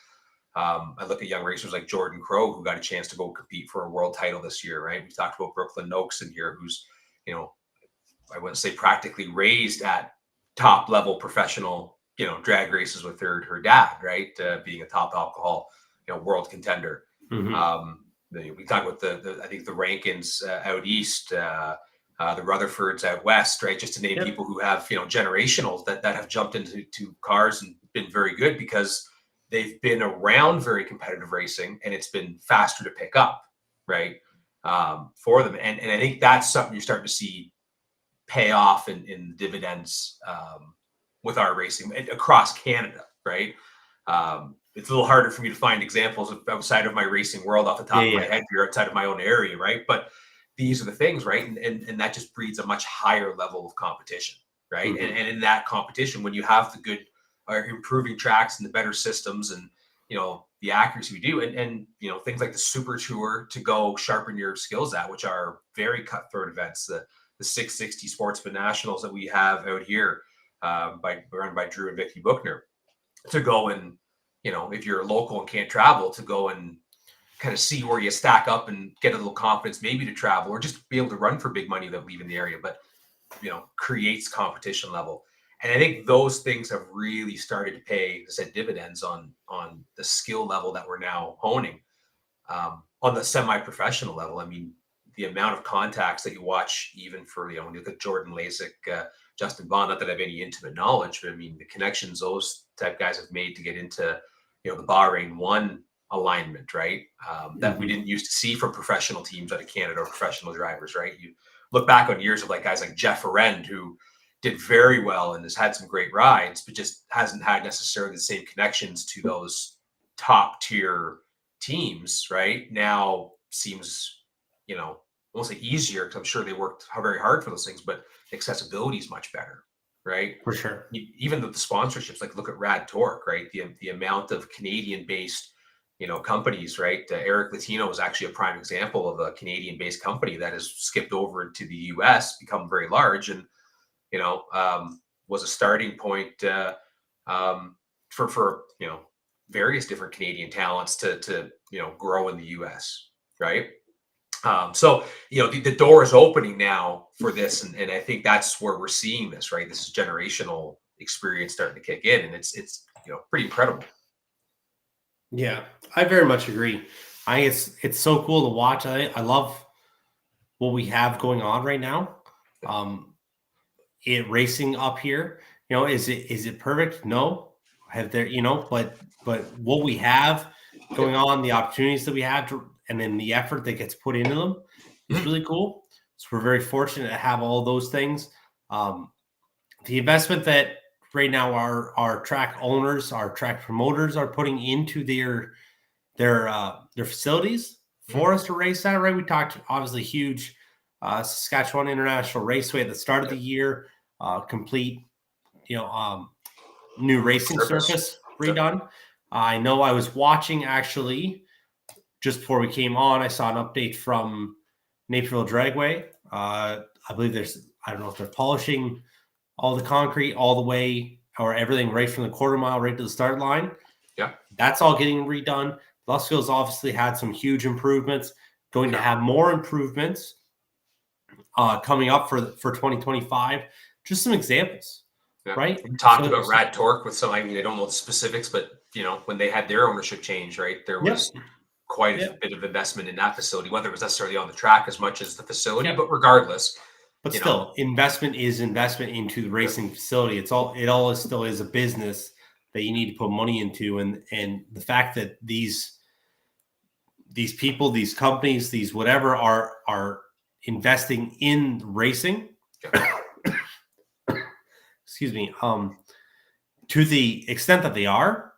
I look at young racers like Jordan Crow, who got a chance to go compete for a world title this year, right? We talked about Brooklyn Noakes in here, who's, I wouldn't say practically raised at top level professional, drag races with her dad, right? Being a top alcohol, world contender. Mm-hmm. We talk about I think the Rankins out east, the Rutherfords out west, right? Just to name people who have, generationals that have jumped into cars and been very good because they've been around very competitive racing, and it's been faster to pick up, right, for them. And I think that's something you're starting to see pay off in dividends with our racing across Canada, right? It's a little harder for me to find examples outside of my racing world off the top of my head here, outside of my own area, right? But these are the things, right? And that just breeds a much higher level of competition, right? Mm-hmm. And in that competition, when you have the good improving tracks and the better systems and the accuracy we do, and things like the Super Tour to go sharpen your skills at, which are very cutthroat events, the 660 Sportsman Nationals that we have out here, run by Drew and Vicky Buchner, to go and if you're local and can't travel, to go and kind of see where you stack up and get a little confidence maybe to travel or just be able to run for big money that live in the area, but creates competition level. And I think those things have really started to pay, as I said, dividends on the skill level that we're now honing. On the semi-professional level, I mean, the amount of contacts that you watch, even for, when you look at Jordan Lasik, Justin Bond, not that I have any intimate knowledge, but I mean, the connections those type guys have made to get into, the Bahrain 1 alignment, right? That we didn't used to see from professional teams out of Canada or professional drivers, right? You look back on years of like guys like Jeff Arend, who did very well and has had some great rides, but just hasn't had necessarily the same connections to those top tier teams, right? Now seems, I won't say easier, because I'm sure they worked very hard for those things, but accessibility is much better, right? For sure. Even the sponsorships, like look at Rad Torque, right? The amount of Canadian-based, companies, right? Eric Latino is actually a prime example of a Canadian-based company that has skipped over to the US, become very large, and was a starting point for various different Canadian talents to grow in the US, right? So the door is opening now for this, and I think that's where we're seeing this, right? This is generational experience starting to kick in, and it's pretty incredible. Yeah, I very much agree. It's so cool to watch. I love what we have going on right now. Racing up here, is it perfect? No. But what we have going on, the opportunities that we have and then the effort that gets put into them is really cool. So we're very fortunate to have all those things. The investment that right now our track owners, our track promoters are putting into their facilities for us to race at, right? We talked obviously huge Saskatchewan International Raceway at the start of the year, complete, new racing surface redone. I know I was watching actually just before we came on. I saw an update from Naperville Dragway. I believe I don't know if they're polishing all the concrete all the way or everything right from the quarter mile right to the start line. Yeah, that's all getting redone. Luscio's obviously had some huge improvements. Going to have more improvements coming up for 2025. Just some example, right? We talked about Rad Torque with some. I mean, I don't know the specifics, but when they had their ownership change, right, there was quite a bit of investment in that facility, whether it was necessarily on the track as much as the facility, but regardless. But still, investment is investment into the racing facility. It all still is a business that you need to put money into, and the fact that these people, these companies, these whatever are investing in racing. Excuse me. To the extent that they are,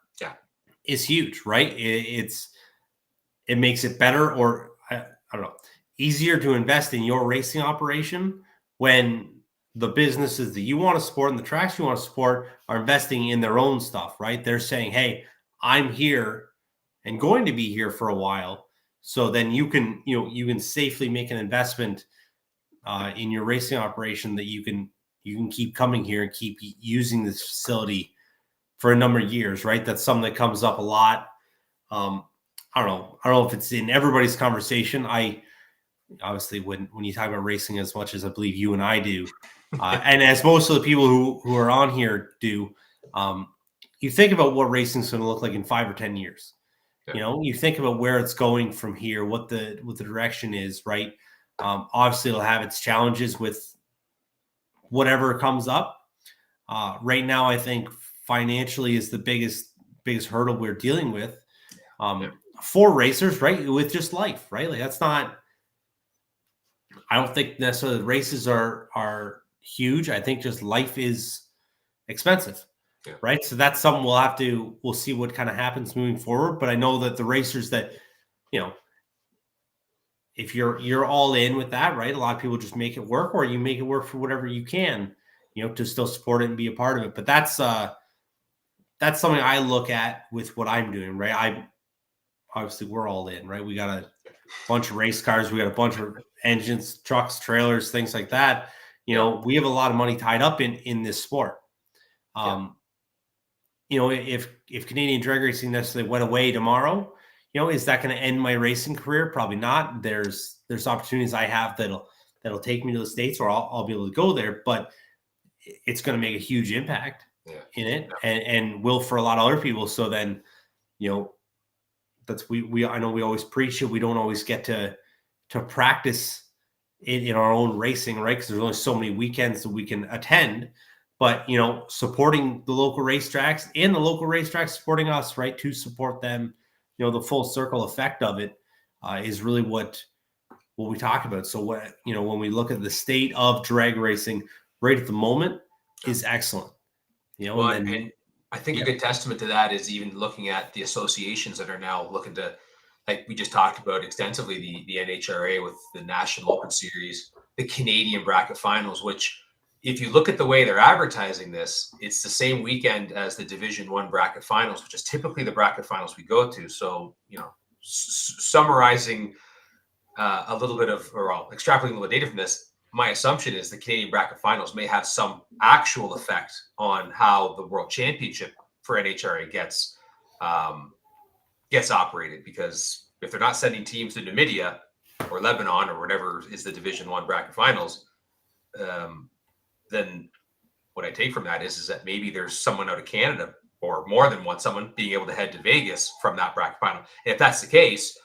is huge, right? It makes it better, or I don't know, easier to invest in your racing operation when the businesses that you want to support and the tracks you want to support are investing in their own stuff, right? They're saying, hey, I'm here and going to be here for a while. So then you can safely make an investment in your racing operation that you can keep coming here and keep using this facility for a number of years, right? That's something that comes up a lot. I don't know if it's in everybody's conversation. Obviously, when you talk about racing as much as I believe you and I do, and as most of the people who are on here do, you think about what racing is going to look like in 5 or 10 years. You think about where it's going from here, what the direction is, right? Obviously, it'll have its challenges with whatever comes up. Right now, I think financially is the biggest hurdle we're dealing with for racers, right? With just life, right? Like that's not. I don't think necessarily the races are huge. I think just life is expensive, right? So that's something we'll see what kind of happens moving forward. But I know that the racers that, if you're all in with that, right? A lot of people just make it work, or you make it work for whatever you can, to still support it and be a part of it. But that's something I look at with what I'm doing, right? Obviously we're all in, right? We got a bunch of race cars, we got a bunch of engines, trucks, trailers, things like that. We have a lot of money tied up in this sport. If Canadian drag racing necessarily went away tomorrow, is that going to end my racing career? Probably not. There's opportunities I have that'll take me to the States, or I'll be able to go there. But it's going to make a huge impact in it, and will for a lot of other people. So then, that's I know we always preach it. We don't always get to practice it in our own racing, right? Because there's only so many weekends that we can attend. But supporting the local racetracks and the local racetracks supporting us, right, to support them, the full circle effect of it is really what we talk about. So when we look at the state of drag racing right at the moment is excellent. And I think a good testament to that is even looking at the associations that are now looking to, like we just talked about extensively, the NHRA with the National Open Series, the Canadian Bracket Finals, which if you look at the way they're advertising this, it's the same weekend as the Division I Bracket Finals, which is typically the bracket finals we go to. So, summarizing a little bit of, or extrapolating a little data from this, my assumption is the Canadian Bracket Finals may have some actual effect on how the World Championship for NHRA gets operated, because if they're not sending teams to Namibia or Lebanon or whatever is the Division I Bracket Finals, then what I take from that is that maybe there's someone out of Canada or more than one, someone being able to head to Vegas from that bracket final. And if that's the case,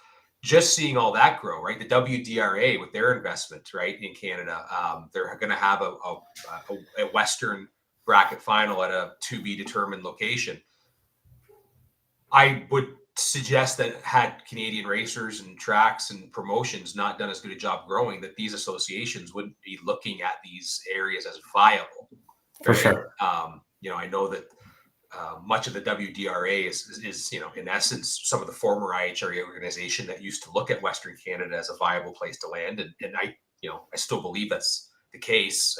just seeing all that grow, right? The WDRA with their investment, right, in Canada, they're going to have a Western bracket final at a to be determined location. I would suggest that had Canadian racers and tracks and promotions not done as good a job growing, that these associations would be looking at these areas as viable. For sure. I know that much of the WDRA is in essence, some of the former IHRA organization that used to look at Western Canada as a viable place to land. And I still believe that's the case,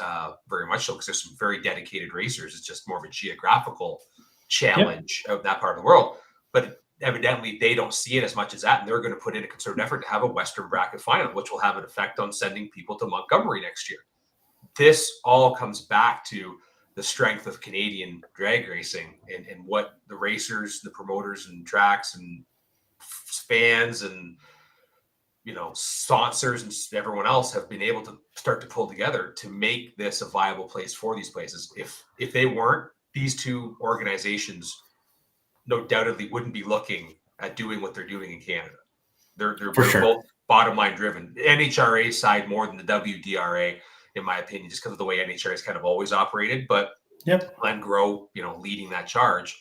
very much so, because there's some very dedicated racers. It's just more of a geographical challenge of that part of the world. But evidently they don't see it as much as that, and they're going to put in a concerted effort to have a Western bracket final, which will have an effect on sending people to Montgomery next year. This all comes back to the strength of Canadian drag racing and what the racers, the promoters and tracks and fans and sponsors and everyone else have been able to start to pull together to make this a viable place for these places. If they weren't, these two organizations no doubtedly wouldn't be looking at doing what they're doing in Canada. They're both bottom line driven. The NHRA side more than the WDRA, in my opinion, just because of the way NHRA has kind of always operated. But Glenn Grow, leading that charge,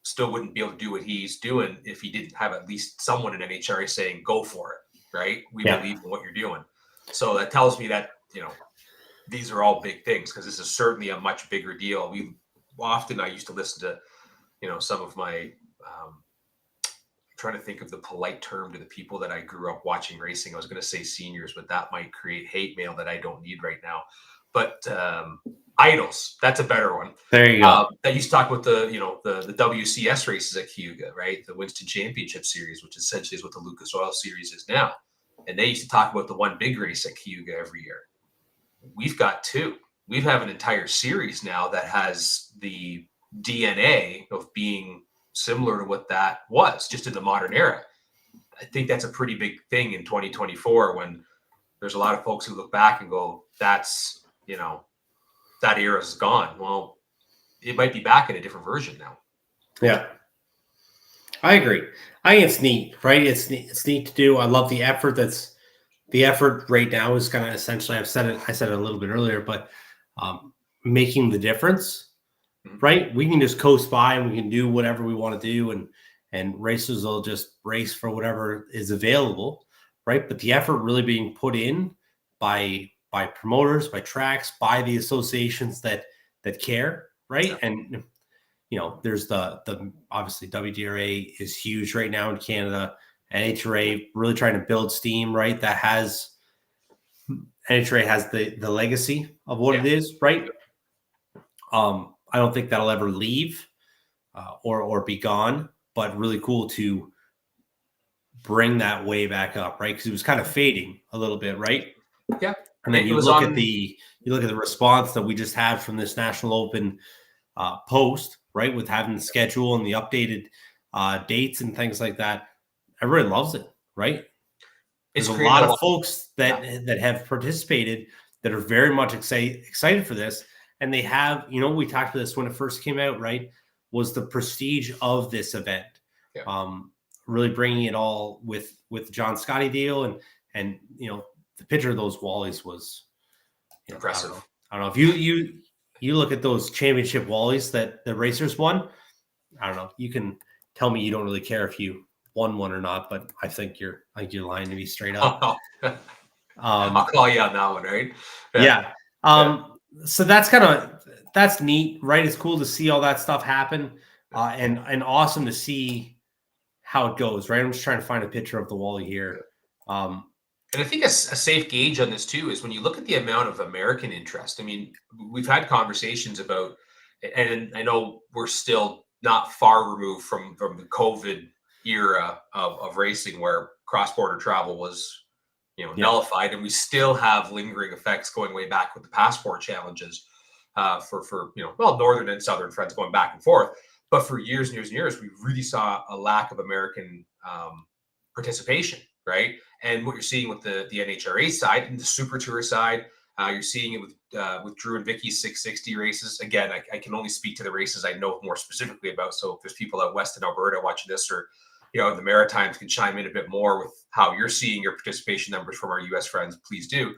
still wouldn't be able to do what he's doing if he didn't have at least someone in NHRA saying, go for it, right? We believe in what you're doing. So that tells me that, these are all big things, because this is certainly a much bigger deal. I used to listen to, some of my, I'm trying to think of the polite term to the people that I grew up watching racing. I was going to say seniors, but that might create hate mail that I don't need right now. But idols, that's a better one. There you go. That used to talk with the WCS races at Cayuga, right? The Winston Championship Series, which essentially is what the Lucas Oil Series is now. And they used to talk about the one big race at Cayuga every year. We've got two. We have an entire series now that has the DNA of being similar to what that was just in the modern era. I think that's a pretty big thing in 2024, when there's a lot of folks who look back and go, that's, that era's gone. Well, it might be back in a different version now. Yeah. I agree. I think it's neat, right? It's neat to do. I love the effort. The effort right now is kind of essentially, I said it a little bit earlier, but making the difference. Right, we can just coast by and we can do whatever we want to do, and racers will just race for whatever is available, right? But the effort really being put in by promoters, by tracks, by the associations that care, right? Yeah. And there's the obviously WDRA is huge right now in Canada. NHRA really trying to build steam, right? NHRA has the legacy of what it is, right? I don't think that'll ever leave or be gone, but really cool to bring that way back up, right? Because it was kind of fading a little bit, right? Yeah. And then you look at the response that we just had from this National Open post, right? With having the schedule and the updated dates and things like that. Everybody loves it, right? There's a lot of folks that have participated that are very much excited for this. And they have, we talked about this when it first came out, right? Was the prestige of this event. Yeah. Really bringing it all with John Scotty deal and the picture of those Wallies was impressive. I don't know if you look at those championship Wallies that the racers won. I don't know. You can tell me you don't really care if you won one or not, but I think you're lying to me straight up. I'll call you on that one, right? Yeah. So that's neat, right? It's cool to see all that stuff happen, and awesome to see how it goes, right? I'm just trying to find a picture of the Wally here. And I think a safe gauge on this too is when you look at the amount of American interest. I mean, we've had conversations about, and I know we're still not far removed from the COVID era of racing where cross-border travel was, nullified, and we still have lingering effects going way back with the passport challenges for northern and southern friends going back and forth. But for years and years and years, we really saw a lack of American participation, right? And what you're seeing with the NHRA side and the Super Tour side, you're seeing it with Drew and Vicky's 660 races. Again, I can only speak to the races I know more specifically about. So if there's people out west in Alberta watching this, or the Maritimes can chime in a bit more with how you're seeing your participation numbers from our U.S. friends, please do.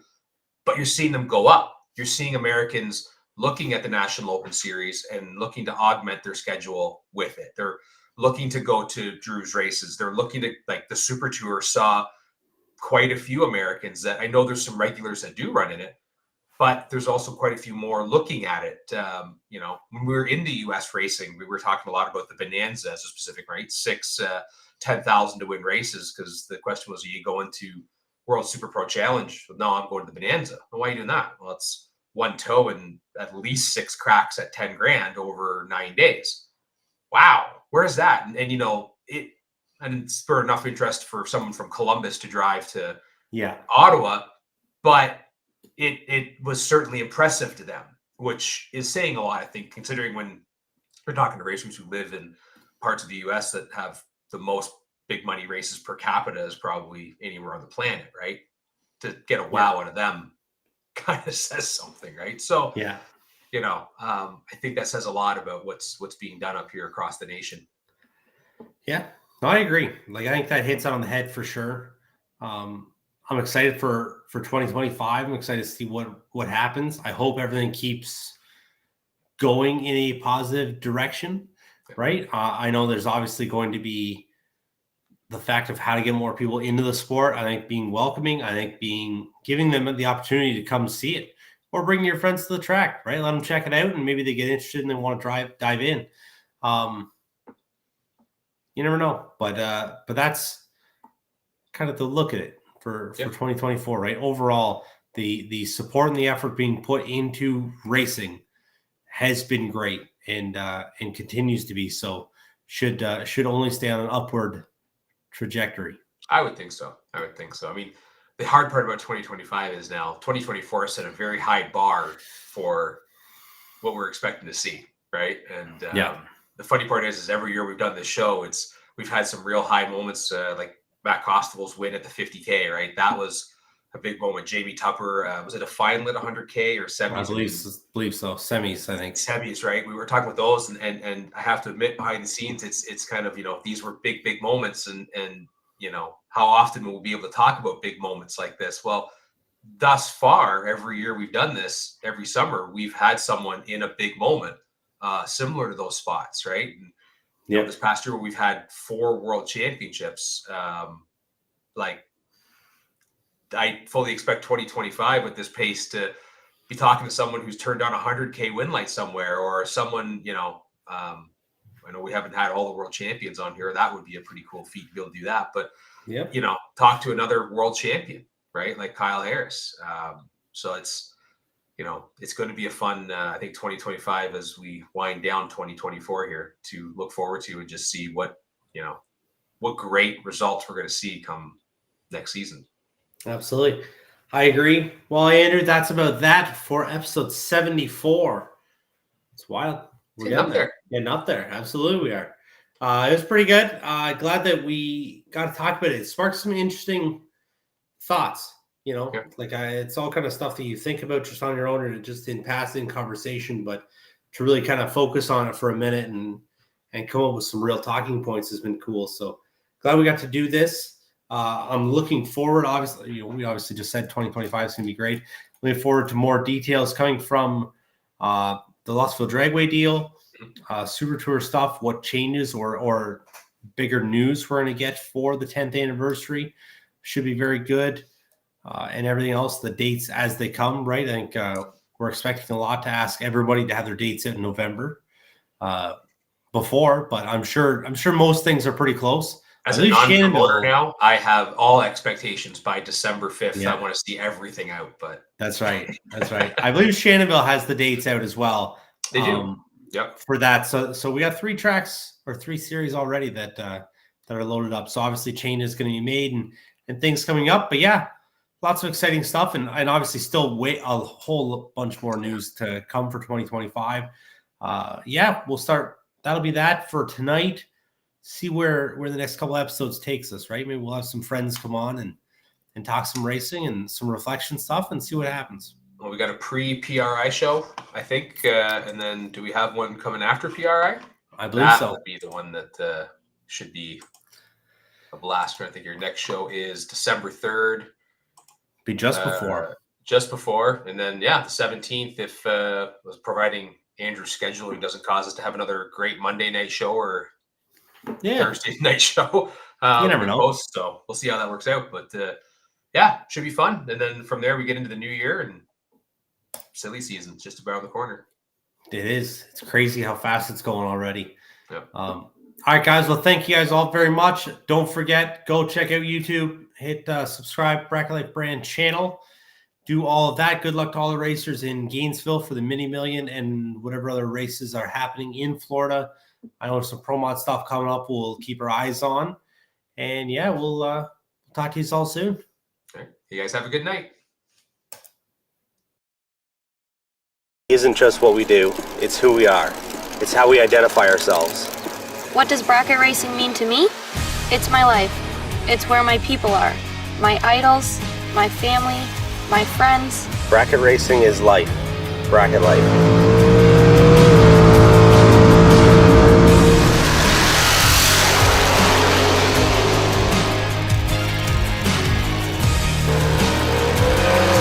But you're seeing them go up. You're seeing Americans looking at the National Open Series and looking to augment their schedule with it. They're looking to go to Drew's races. They're looking to, like, the Super Tour saw quite a few Americans that I know there's some regulars that do run in it, but there's also quite a few more looking at it. When we were in the U.S. racing, we were talking a lot about the Bonanza as a specific, right? 10,000 to win races, because the question was, are you going to World Super Pro Challenge? Well, no, I'm going to the Bonanza. Well, why are you doing that? Well, it's one toe and at least 6 cracks at 10 grand over 9 days. Wow, where's that? And it's for enough interest for someone from Columbus to drive to Ottawa, but it was certainly impressive to them, which is saying a lot, I think, considering when we're talking to racers who live in parts of the U.S. that have the most big money races per capita is probably anywhere on the planet, right? To get a wow out of them kind of says something, right? So I think that says a lot about what's being done up here across the nation. Yeah, no, I agree. Like, I think that hits on the head for sure. I'm excited for 2025. I'm excited to see what happens. I hope everything keeps going in a positive direction, right? I know there's obviously going to be the fact of how to get more people into the sport. I think being welcoming, I think giving them the opportunity to come see it, or bring your friends to the track, right? Let them check it out, and maybe they get interested and they want to dive in. You never know, but that's kind of the look at it for 2024, right? Overall, the support and the effort being put into racing has been great, and continues to be so. Should only stay on an upward trajectory. I would think so. I mean, the hard part about 2025 is now 2024 set a very high bar for what we're expecting to see, right? And the funny part is every year we've done this show, we've had some real high moments, like Matt Costable's win at the 50K, right? That was a big moment. Jamie Tupper, was it a final at 100K or semis? I believe so. Semis, I think. Semis, right? We were talking about those, and I have to admit, behind the scenes, it's kind of, these were big moments, and how often will we be able to talk about big moments like this? Well, thus far, every year we've done this, every summer, we've had someone in a big moment, similar to those spots, right? And, this past year we've had 4 world championships. I fully expect 2025 with this pace to be talking to someone who's turned on a 100K win light somewhere, or someone, I know we haven't had all the world champions on here. That would be a pretty cool feat to be able to do that. But, talk to another world champion, right? Like Kyle Harris. So it's going to be a fun, I think, 2025 as we wind down 2024 here, to look forward to and just see what great results we're going to see come next season. Absolutely. I agree. Well, Andrew, that's about that for episode 74. It's wild. We're getting up there. Absolutely, we are. It was pretty good. Glad that we got to talk about it. It sparked some interesting thoughts. You know, it's all kind of stuff that you think about just on your own and just in passing conversation, but to really kind of focus on it for a minute and come up with some real talking points has been cool. So glad we got to do this. I'm looking forward. Obviously, we obviously just said 2025 is going to be great. Looking forward to more details coming from the Lustville Dragway deal, Super Tour stuff, what changes or bigger news we're going to get for the 10th anniversary should be very good. And everything else, the dates as they come, right? I think we're expecting a lot to ask everybody to have their dates in November before, but I'm sure most things are pretty close. As a non-promoter now, I have all expectations by December 5th. Yeah. I want to see everything out, but that's right. I believe Shannonville has the dates out as well. They do. Yep. For that, so we got 3 tracks or 3 series already that are loaded up. So obviously, change is going to be made and things coming up. But yeah. Lots of exciting stuff, and obviously still a whole bunch more news to come for 2025. We'll start. That'll be that for tonight. See where the next couple episodes takes us, right? Maybe we'll have some friends come on and talk some racing and some reflection stuff and see what happens. Well, we got a pre-PRI show, I think, and then do we have one coming after PRI? I believe so. That would be the one that should be a blast. I think your next show is December 3rd. Be just before, and then the 17th, if providing Andrew's scheduling doesn't cause us to have another great Monday night show or Thursday night show. You never know. So we'll see how that works out, but should be fun. And then from there we get into the new year and silly season's just around the corner. It is. It's crazy how fast it's going already. Yeah. All right, guys. Well, thank you guys all very much. Don't forget, go check out YouTube. Hit subscribe, Bracket Life Brand channel. Do all of that. Good luck to all the racers in Gainesville for the Mini Million and whatever other races are happening in Florida. I know some Pro Mod stuff coming up we'll keep our eyes on. And we'll talk to you all soon. Okay. You guys have a good night. Isn't just what we do, it's who we are. It's how we identify ourselves. What does bracket racing mean to me? It's my life. It's where my people are. My idols, my family, my friends. Bracket racing is life. Bracket life.